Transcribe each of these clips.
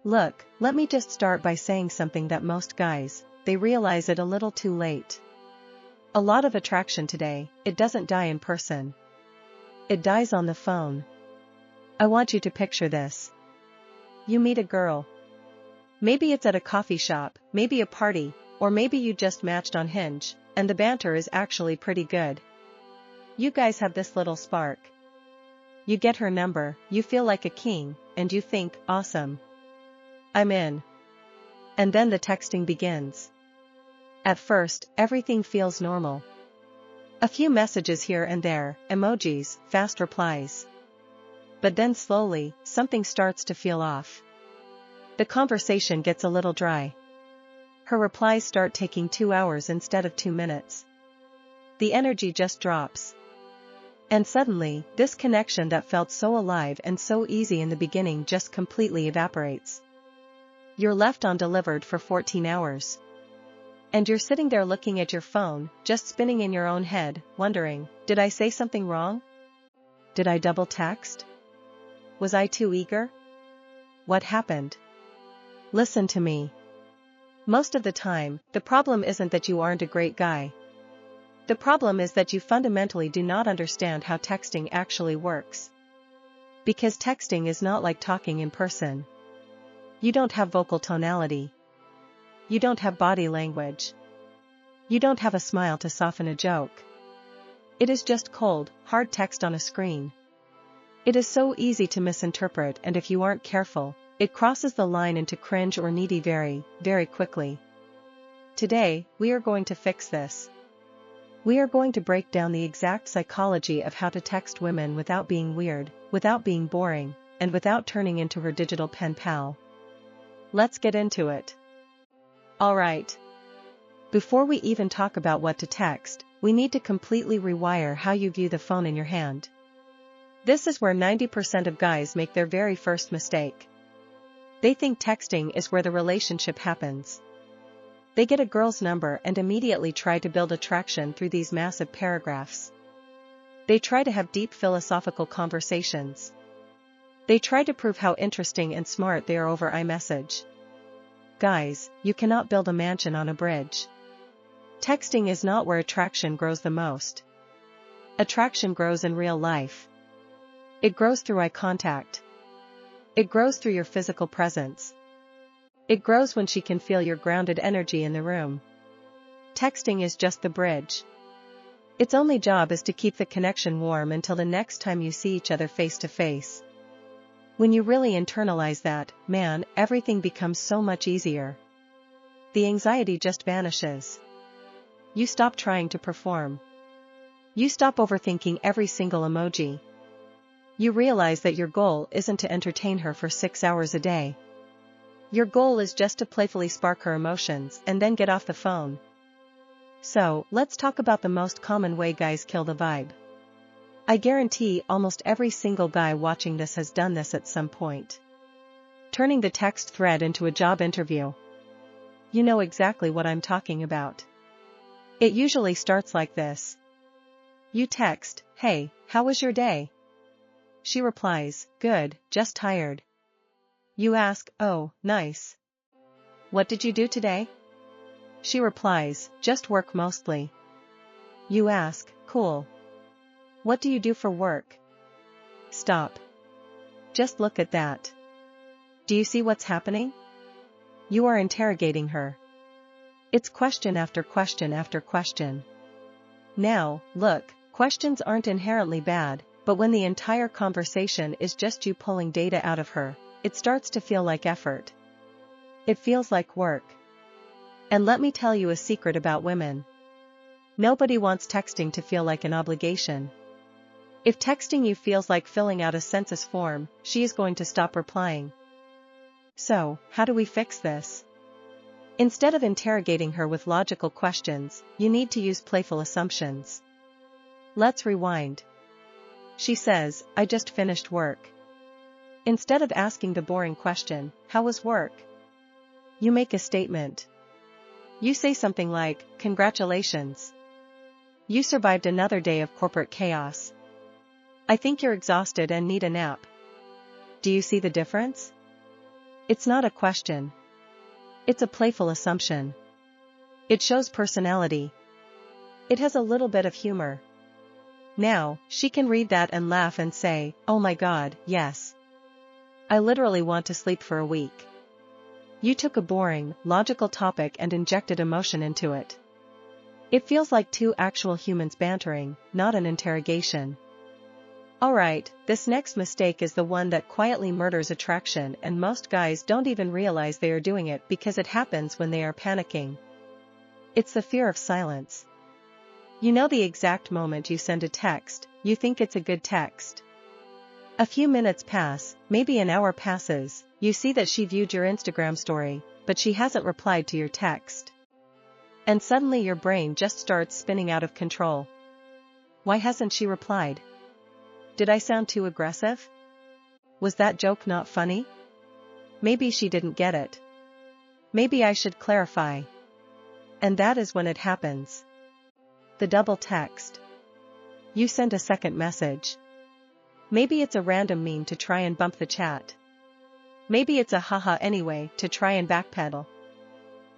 Look, let me just start by saying something that most guys, they realize it a little too late. A lot of attraction today, it doesn't die in person. It dies on the phone. I want you to picture this. You meet a girl. Maybe it's at a coffee shop, maybe a party, or maybe you just matched on Hinge, and the banter is actually pretty good. You guys have this little spark. You get her number, you feel like a king, and you think, awesome. I'm in. And then the texting begins. At first, everything feels normal. A few messages here and there, emojis, fast replies. But then slowly, something starts to feel off. The conversation gets a little dry. Her replies start taking 2 hours instead of 2 minutes. The energy just drops. And suddenly, this connection that felt so alive and so easy in the beginning just completely evaporates. You're left undelivered for 14 hours. And you're sitting there looking at your phone, just spinning in your own head, wondering, did I say something wrong? Did I double text? Was I too eager? What happened? Listen to me. Most of the time, the problem isn't that you aren't a great guy. The problem is that you fundamentally do not understand how texting actually works. Because texting is not like talking in person. You don't have vocal tonality. You don't have body language. You don't have a smile to soften a joke. It is just cold, hard text on a screen. It is so easy to misinterpret, and if you aren't careful, it crosses the line into cringe or needy very, very quickly. Today, we are going to fix this. We are going to break down the exact psychology of how to text women without being weird, without being boring, and without turning into her digital pen pal. Let's get into it. Alright. Before we even talk about what to text, we need to completely rewire how you view the phone in your hand. This is where 90% of guys make their very first mistake. They think texting is where the relationship happens. They get a girl's number and immediately try to build attraction through these massive paragraphs. They try to have deep philosophical conversations. They try to prove how interesting and smart they are over iMessage. Guys, you cannot build a mansion on a bridge. Texting is not where attraction grows the most. Attraction grows in real life. It grows through eye contact. It grows through your physical presence. It grows when she can feel your grounded energy in the room. Texting is just the bridge. Its only job is to keep the connection warm until the next time you see each other face to face. When you really internalize that, man, everything becomes so much easier. The anxiety just vanishes. You stop trying to perform. You stop overthinking every single emoji. You realize that your goal isn't to entertain her for 6 hours a day. Your goal is just to playfully spark her emotions and then get off the phone. So, let's talk about the most common way guys kill the vibe. I guarantee almost every single guy watching this has done this at some point. Turning the text thread into a job interview. You know exactly what I'm talking about. It usually starts like this. You text, "Hey, how was your day?" She replies, "Good, just tired." You ask, "Oh, nice. What did you do today?" She replies, "Just work mostly." You ask, "Cool. What do you do for work?" Stop. Just look at that. Do you see what's happening? You are interrogating her. It's question after question after question. Now, look, questions aren't inherently bad, but when the entire conversation is just you pulling data out of her, it starts to feel like effort. It feels like work. And let me tell you a secret about women. Nobody wants texting to feel like an obligation. If texting you feels like filling out a census form, she is going to stop replying. So, how do we fix this? Instead of interrogating her with logical questions, you need to use playful assumptions. Let's rewind. She says, "I just finished work." Instead of asking the boring question, "How was work?" you make a statement. You say something like, "Congratulations. You survived another day of corporate chaos. I think you're exhausted and need a nap." Do you see the difference? It's not a question. It's a playful assumption. It shows personality. It has a little bit of humor. Now, she can read that and laugh and say, "Oh my God, yes. I literally want to sleep for a week." You took a boring, logical topic and injected emotion into it. It feels like two actual humans bantering, not an interrogation. Alright, this next mistake is the one that quietly murders attraction, and most guys don't even realize they are doing it because it happens when they are panicking. It's the fear of silence. You know the exact moment you send a text, you think it's a good text. A few minutes pass, maybe an hour passes, you see that she viewed your Instagram story, but she hasn't replied to your text. And suddenly your brain just starts spinning out of control. Why hasn't she replied? Did I sound too aggressive? Was that joke not funny? Maybe she didn't get it. Maybe I should clarify. And that is when it happens. The double text. You send a second message. Maybe it's a random meme to try and bump the chat. Maybe it's a haha anyway to try and backpedal.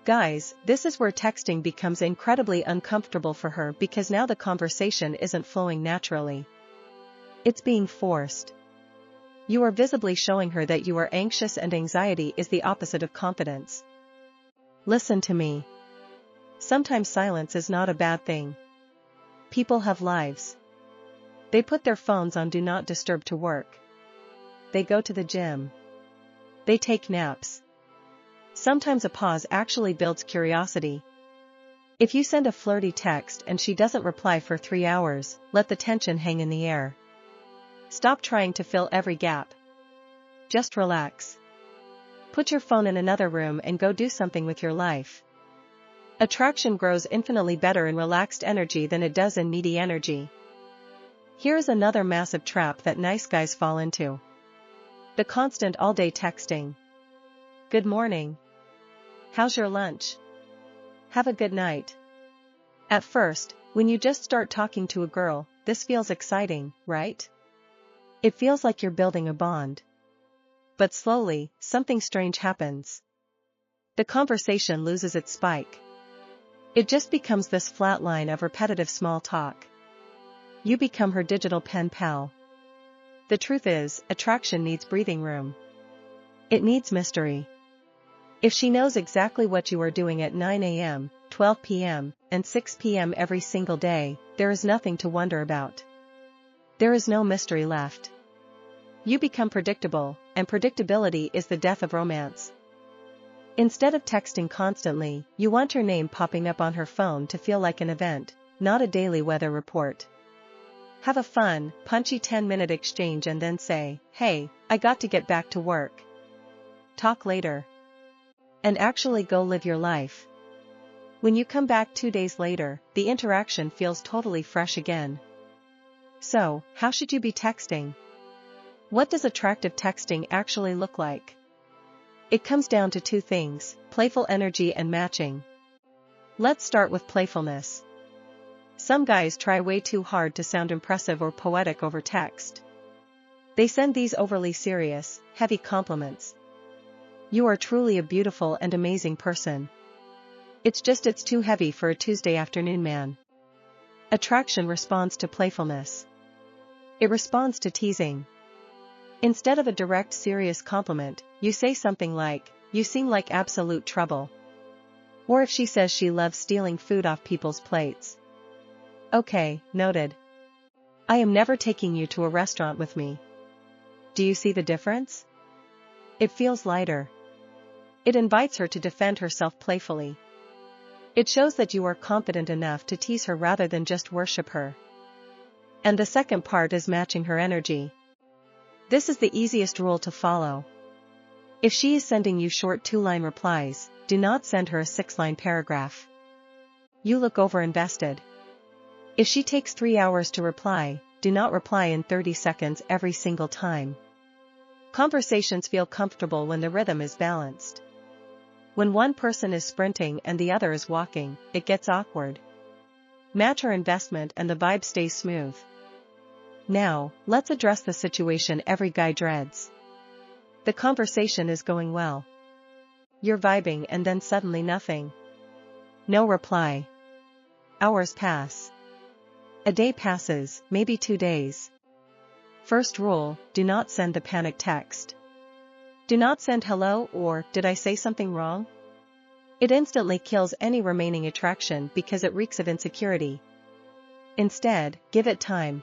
Guys, this is where texting becomes incredibly uncomfortable for her because now the conversation isn't flowing naturally. It's being forced. You are visibly showing her that you are anxious, and anxiety is the opposite of confidence. Listen to me. Sometimes silence is not a bad thing. People have lives. They put their phones on do not disturb to work. They go to the gym. They take naps. Sometimes a pause actually builds curiosity. If you send a flirty text and she doesn't reply for 3 hours, let the tension hang in the air. Stop trying to fill every gap. Just relax. Put your phone in another room and go do something with your life. Attraction grows infinitely better in relaxed energy than it does in needy energy. Here is another massive trap that nice guys fall into. The constant all-day texting. Good morning. How's your lunch? Have a good night. At first, when you just start talking to a girl, this feels exciting, right? It feels like you're building a bond. But slowly, something strange happens. The conversation loses its spike. It just becomes this flat line of repetitive small talk. You become her digital pen pal. The truth is, attraction needs breathing room. It needs mystery. If she knows exactly what you are doing at 9 a.m., 12 p.m., and 6 p.m. every single day, there is nothing to wonder about. There is no mystery left. You become predictable, and predictability is the death of romance. Instead of texting constantly, you want her name popping up on her phone to feel like an event, not a daily weather report. Have a fun, punchy 10-minute exchange and then say, "Hey, I got to get back to work. Talk later." And actually go live your life. When you come back 2 days later, the interaction feels totally fresh again. So, how should you be texting? What does attractive texting actually look like? It comes down to 2 things, playful energy and matching. Let's start with playfulness. Some guys try way too hard to sound impressive or poetic over text. They send these overly serious, heavy compliments. You are truly a beautiful and amazing person. It's too heavy for a Tuesday afternoon, man. Attraction responds to playfulness. It responds to teasing. Instead of a direct serious compliment, you say something like, "You seem like absolute trouble." Or if she says she loves stealing food off people's plates. "Okay, noted. I am never taking you to a restaurant with me." Do you see the difference? It feels lighter. It invites her to defend herself playfully. It shows that you are confident enough to tease her rather than just worship her. And the second part is matching her energy. This is the easiest rule to follow. If she is sending you short 2-line replies, do not send her a 6-line paragraph. You look over-invested. If she takes 3 hours to reply, do not reply in 30 seconds every single time. Conversations feel comfortable when the rhythm is balanced. When one person is sprinting and the other is walking, it gets awkward. Match her investment and the vibe stays smooth. Now, let's address the situation every guy dreads. The conversation is going well. You're vibing and then suddenly nothing. No reply. Hours pass. A day passes, maybe 2 days. First rule, do not send the panic text. Do not send hello or did I say something wrong? It instantly kills any remaining attraction because it reeks of insecurity. Instead, give it time.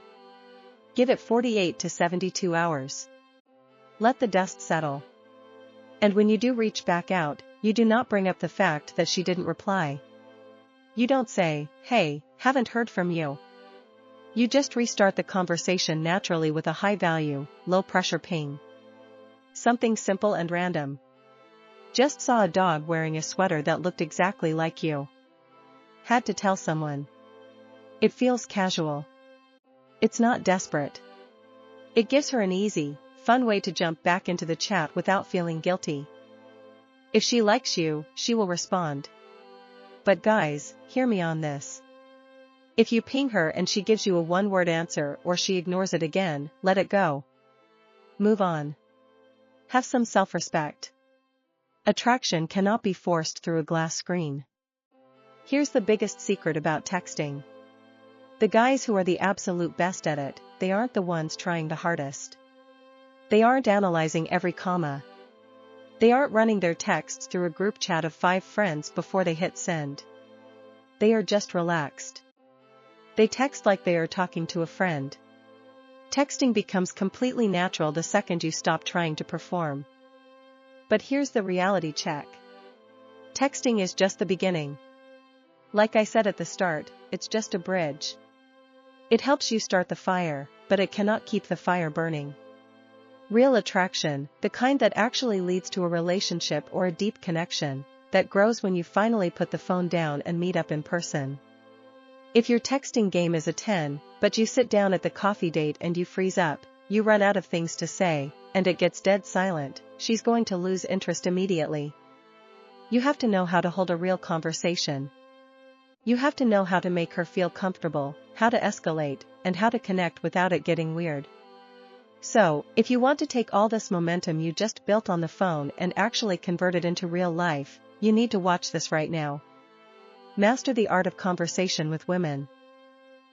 Give it 48 to 72 hours. Let the dust settle. And when you do reach back out, you do not bring up the fact that she didn't reply. You don't say, hey, haven't heard from you. You just restart the conversation naturally with a high-value, low-pressure ping. Something simple and random. Just saw a dog wearing a sweater that looked exactly like you. Had to tell someone. It feels casual. It's not desperate. It gives her an easy, fun way to jump back into the chat without feeling guilty. If she likes you, she will respond. But guys, hear me on this. If you ping her and she gives you a one-word answer or she ignores it again, let it go. Move on. Have some self-respect. Attraction cannot be forced through a glass screen. Here's the biggest secret about texting. The guys who are the absolute best at it, they aren't the ones trying the hardest. They aren't analyzing every comma. They aren't running their texts through a group chat of 5 friends before they hit send. They are just relaxed. They text like they are talking to a friend. Texting becomes completely natural the second you stop trying to perform. But here's the reality check. Texting is just the beginning. Like I said at the start, it's just a bridge. It helps you start the fire, but it cannot keep the fire burning. Real attraction, the kind that actually leads to a relationship or a deep connection, that grows when you finally put the phone down and meet up in person. If your texting game is a 10, but you sit down at the coffee date and you freeze up, you run out of things to say, and it gets dead silent, she's going to lose interest immediately. You have to know how to hold a real conversation. You have to know how to make her feel comfortable, how to escalate, and how to connect without it getting weird. So, if you want to take all this momentum you just built on the phone and actually convert it into real life, you need to watch this right now. Master the art of conversation with women.